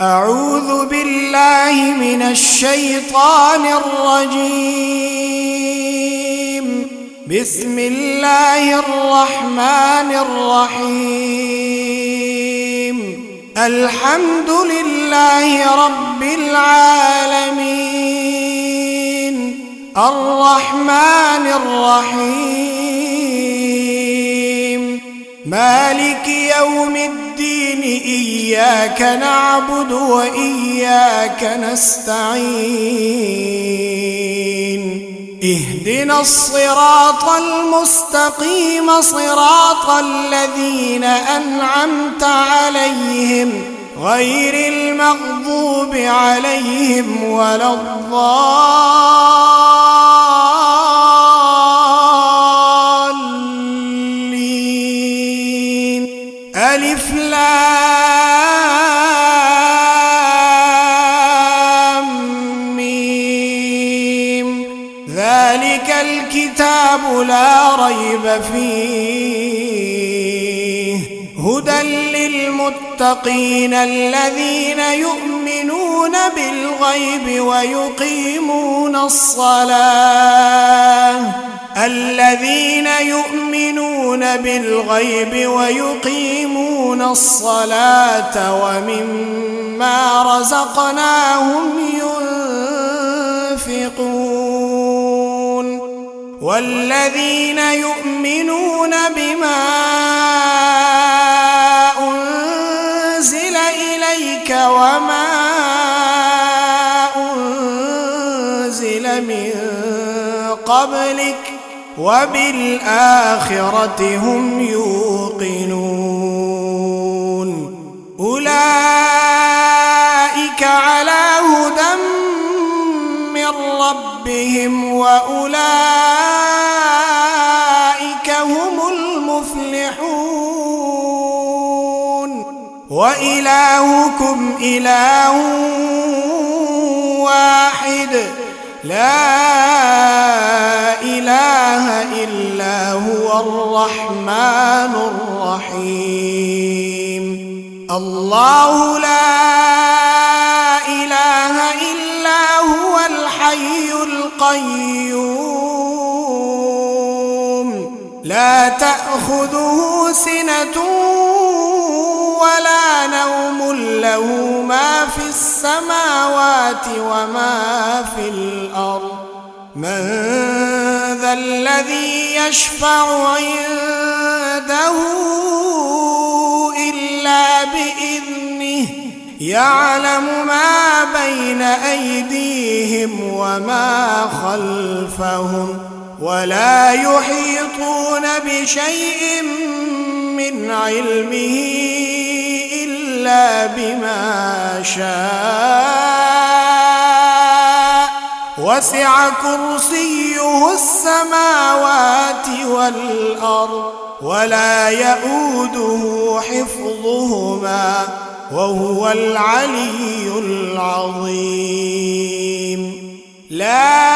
أعوذ بالله من الشيطان الرجيم. بسم الله الرحمن الرحيم. الحمد لله رب العالمين، الرحمن الرحيم، مالك يوم الدين، إياك نعبد وإياك نستعين. اهدنا الصراط المستقيم، صراط الذين أنعمت عليهم غير المغضوب عليهم ولا الضالين. ألف لام ميم. ذلك الكتاب لا ريب فيه، هدى للمتقين الذين يؤمنون بالغيب ويقيمون الصلاة ومما رزقناهم ينفقون. والذين يؤمنون بما أنزل إليك وما أنزل من قبلك وبالآخرة هم يوقنون. أولئك على هدى من ربهم وأولئك هم المفلحون. وإلهكم إله واحد، لا إله إلا هو الرحمن الرحيم. الله لا إله إلا هو الحي القيوم، لا تأخذه سنة ولا نوم، له ما في السماوات وما في الأرض. من ذا الذي يشفع عنده إلا بإذنه، يعلم ما بين أيديهم وما خلفهم، ولا يحيطون بشيء من علمه إلا بما شاء. وسع كرسيه السماوات والأرض، ولا يئوده حفظهما، وهو العلي العظيم. لا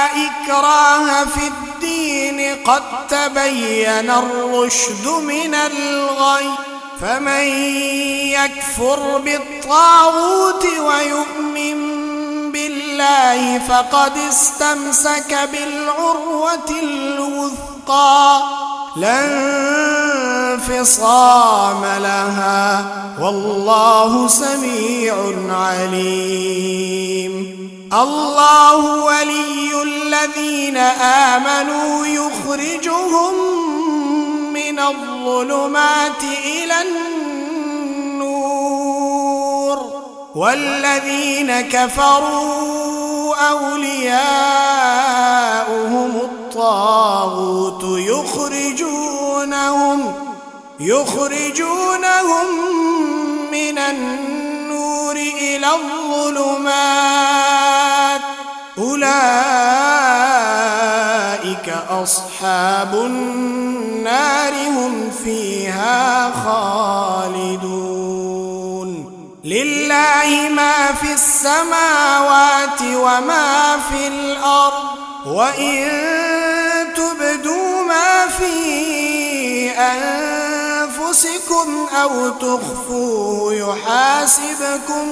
إكراه في الدين، قد تبين الرشد من الغي، فمن يكفر بالطاغوت ويؤمن بالله فقد استمسك بالعروة الوثقى، لا انفصام لها، والله سميع عليم. الله ولي الذين آمنوا يخرجهم من الظلمات إلى النور، والذين كفروا أولياؤهم الطاغوت يخرجونهم من النور إلى الظلمات. أولئك أصحاب النار، هم فيها خالدون. لله ما في السماوات وما في الأرض، وإن تبدوا ما في أنفسكم أنفسكم أو تخفوه يحاسبكم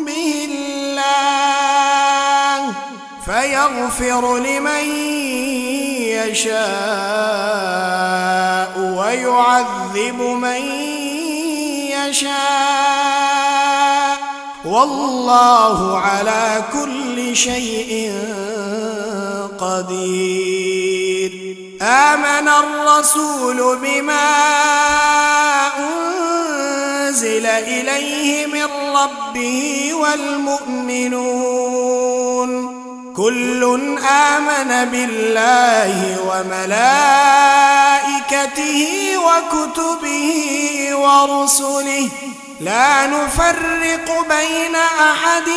به الله فيغفر لمن يشاء ويعذب من يشاء والله على كل شيء قدير. آمن الرسول بما أنزل إليه من ربه والمؤمنون كل آمن بالله وملائكته وكتبه ورسله لا نفرق بين أحد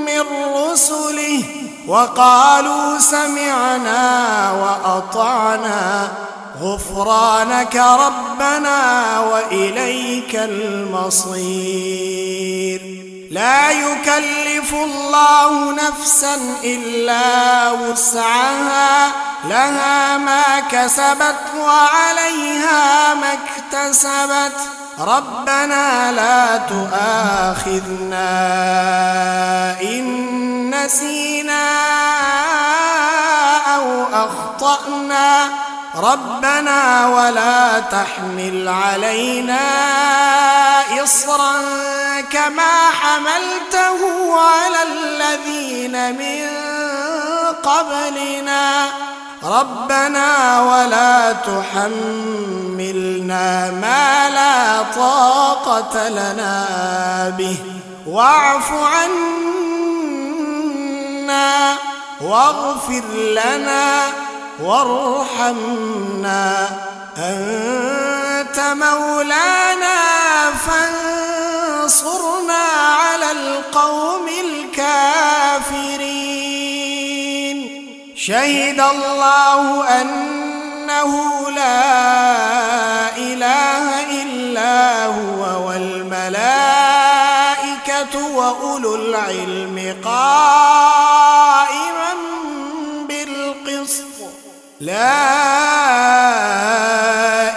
من رسله وقالوا سمعنا وأطعنا غفرانك ربنا وإليك المصير. لا يكلف الله نفسا إلا وسعها لها ما كسبت وعليها ما اكتسبت ربنا لا تؤاخذنا إن نسينا أو أخطأنا ربنا ولا تحمل علينا إصرا كما حملته على الذين من قبلنا ربنا ولا تحملنا ما لا طاقة لنا به واعف عنا واغفر لنا وارحمنا أنت مولانا فانصرنا على القوم الكافرين. شهد الله أنه لا إله إلا هو والملائكة وأولو العلم قائما بالقسط لا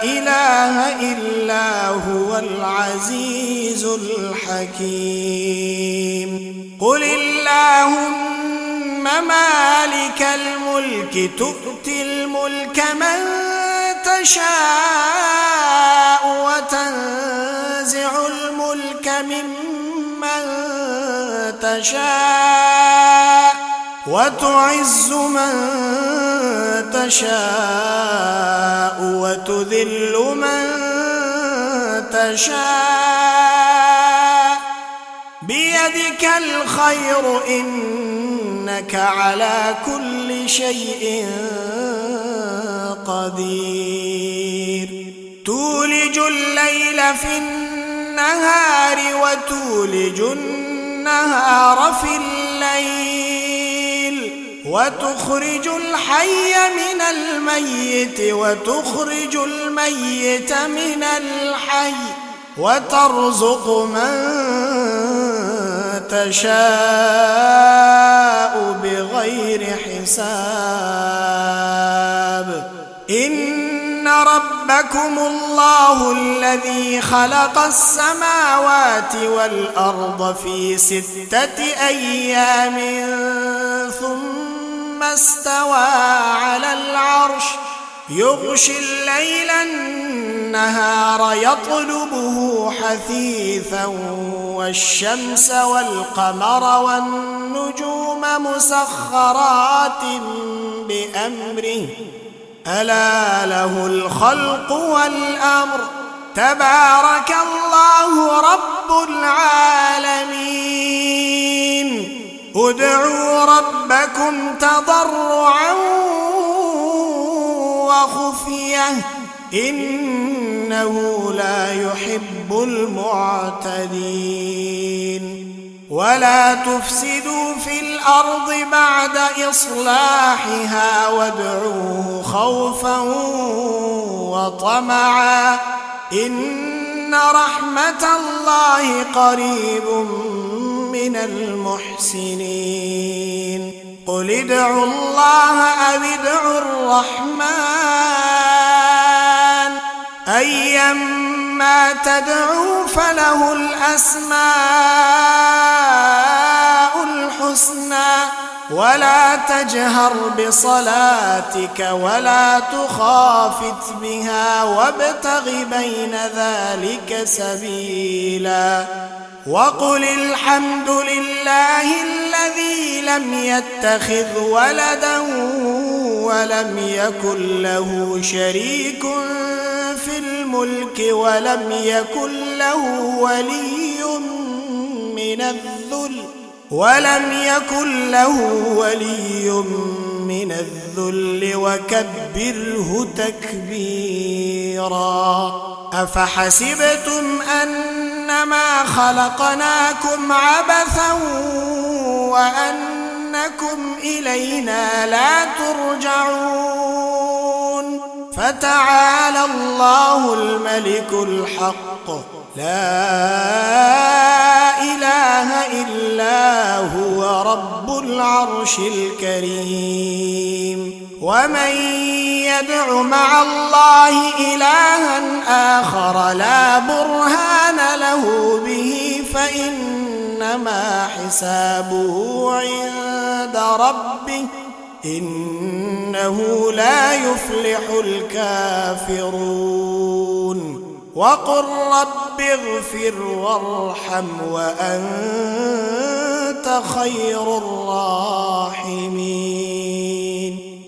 إله إلا هو العزيز الحكيم. قل اللهم مالك الملك تؤتي الملك من تشاء وتنزع الملك ممن تشاء وتعز من تشاء وتذل من تشاء بيدك الخير إنك على كل شيء قدير. تولج الليل في النهار وتولج النهار في الليل وتخرج الحي من الميت وتخرج الميت من الحي وترزق من تشاء بغير حساب. إن ربكم الله الذي خلق السماوات والأرض في 6 أيام ثم استوى على العرش يغشي الليل النهار يطلبه حثيثا والشمس والقمر والنجوم مسخرات بأمره ألا له الخلق والأمر تبارك الله رب العالمين. ادعوا ربكم تضرعا وخفية إنه لا يحب المعتدين. ولا تفسدوا في الأرض بعد إصلاحها وادعوه خوفا وطمعا إن رحمة الله قريب من المحسنين. قل ادعوا الله أو ادعوا الرحمن أيما تدعوا فله الأسماء الحسنى ولا تجهر بصلاتك ولا تخافت بها وابتغ بين ذلك سبيلا وقل الحمد لله الذي لم يتخذ ولدا ولم يكن له شريك في الملك ولم يكن له ولي من الذل وكبره تكبيرا أفحسبتم أنما خلقناكم عبثا وأنكم إلينا لا ترجعون فتعالى الله الملك الحق لا إله إلا هو رب العرش الكريم ومن يدع مع الله إلها آخر لا برهان له به فإنما حسابه عند ربه إنه لا يفلح الكافرون وقل رب اغفر وارحم وأنت خير الراحمين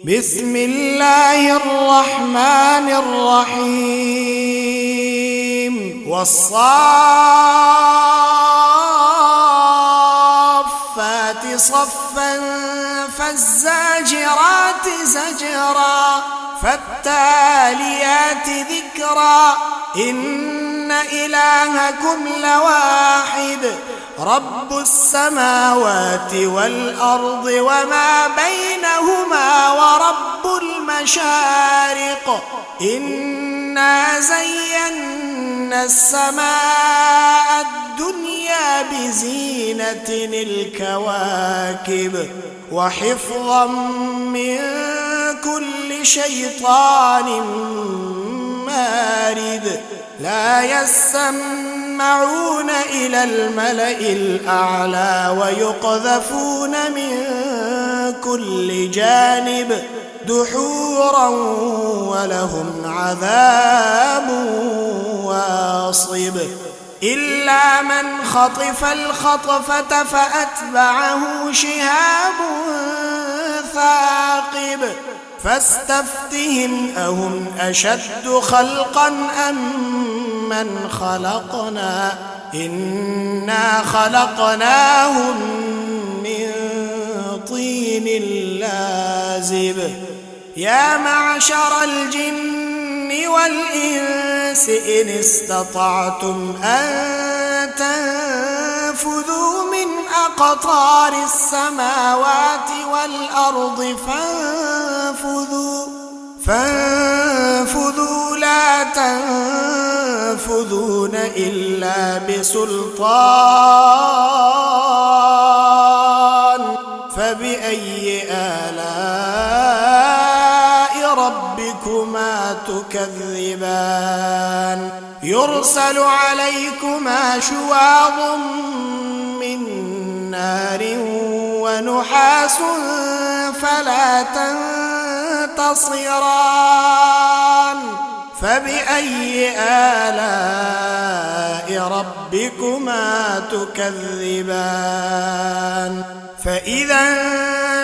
بسم الله الرحمن الرحيم والصافات صفا فالزاجرات زجرا فالتاليات ذكرا إن إلهكم لواحد رب السماوات والأرض وما بينهما ورب المشارق إنا زينا السماء الدنيا بزينة الكواكب وحفظا من كل شيطان مارد لا يسمعون إلى الملأ الأعلى ويقذفون من كل جانب دحورا ولهم عذاب واصب إلا من خطف الخطفة فأتبعه شهاب ثاقب فاستفتهم أهم أشد خلقا أم من خلقنا إنا خلقناهم من طين لازب يا معشر الجن والإنس إن استطعتم أن تنفذوا من أقطار السماوات والأرض فانفذوا لا تنفذون إلا بسلطان فبأي آلاء ربكما تكذبان يرسل عليكما شواظ من نار ونحاس فلا تنتصران فبأي آلاء ربكما تكذبان فإذا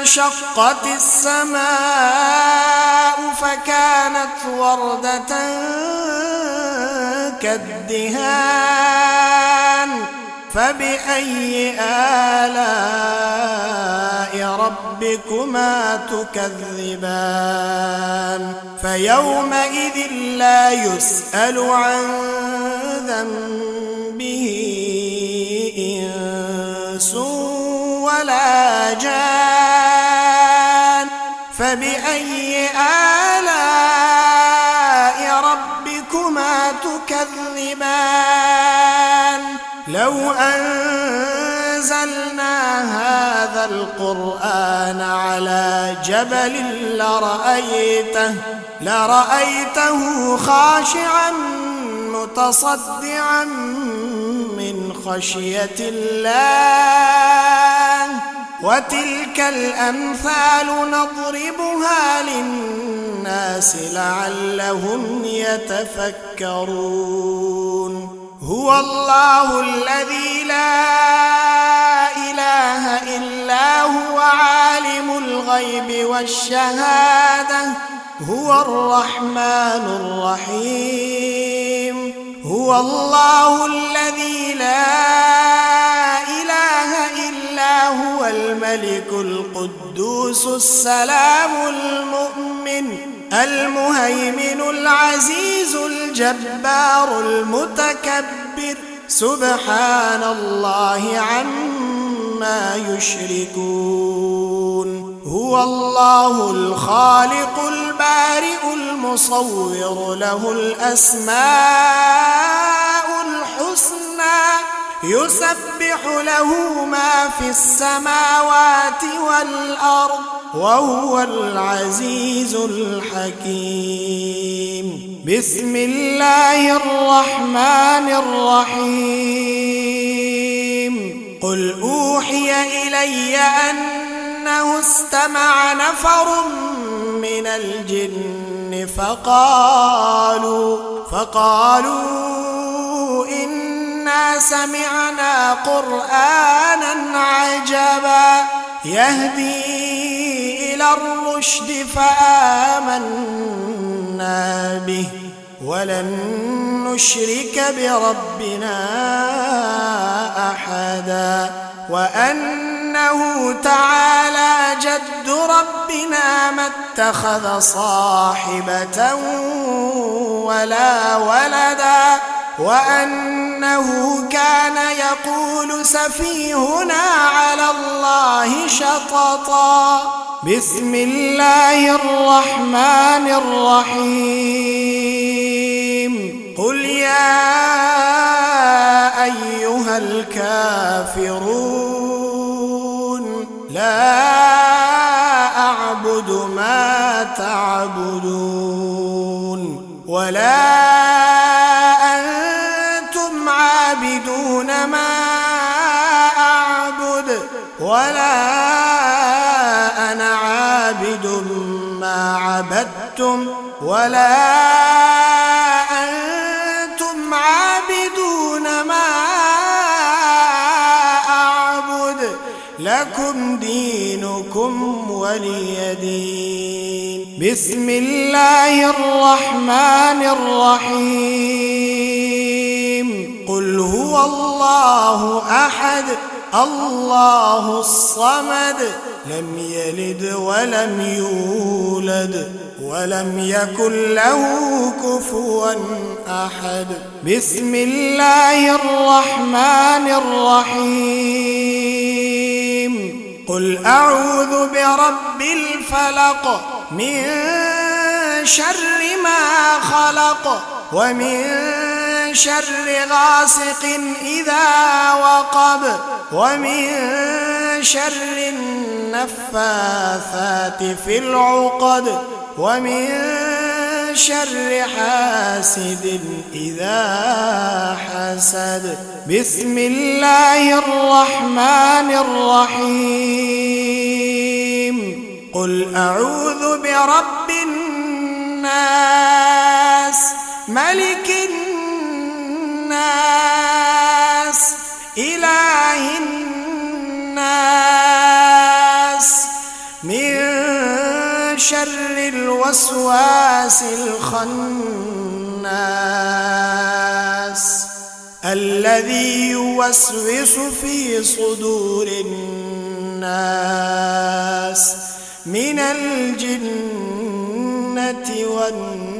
انشقت السماء فكانت وردة كالدهان فبأي آلاء ربكما تكذبان فيومئذ لا يسأل عن ذنبه إنس ولا جان فبأي آلاء ربكما تكذبان لو أنزلنا هذا القرآن على جبل لرأيته خاشعا متصدعا من خشية الله وتلك الأمثال نضربها للناس لعلهم يتفكرون هو الله الذي لا إله إلا هو عالم الغيب والشهادة هو الرحمن الرحيم هو الله الذي لا إله إلا هو الملك القدوس السلام المؤمن المهيمن العزيز الجبار المتكبر سبحان الله عما يشركون هو الله الخالق البارئ المصور له الأسماء الحسنى يسبح له ما في السماوات والأرض وهو العزيز الحكيم بسم الله الرحمن الرحيم قل أوحي إلي أنه استمع نفر من الجن فقالوا إنا سمعنا قرآنا عجبا يهدي إلى الرشد فآمنا به ولن نشرك بربنا أحدا وأنه تعالى جد ربنا ما اتخذ صاحبة ولا ولدا وأنه كان يقول سفيهنا على الله شططا بسم الله الرحمن الرحيم قل يا أيها الكافرون لا أعبد ما تعبدون ولا أنتم عابدون ما أعبد ولا أنا عابد ما عبدتم ولا أنتم عابدون ما أعبد لكم دينكم ولي دين بسم الله الرحمن الرحيم قل هو الله أحد الله الصمد لم يلد ولم يولد ولم يكن له كفوا أحد بسم الله الرحمن الرحيم قل أعوذ برب الفلق من شر ما خلق ومن شر غاسق إذا وقب ومن شر النفاثات في العقد ومن شر حاسد إذا حسد بسم الله الرحمن الرحيم قل أعوذ برب الناس ملك الناس إله الناس من شر الوسواس الخناس الذي يوسوس في صدور الناس من الجنة والناس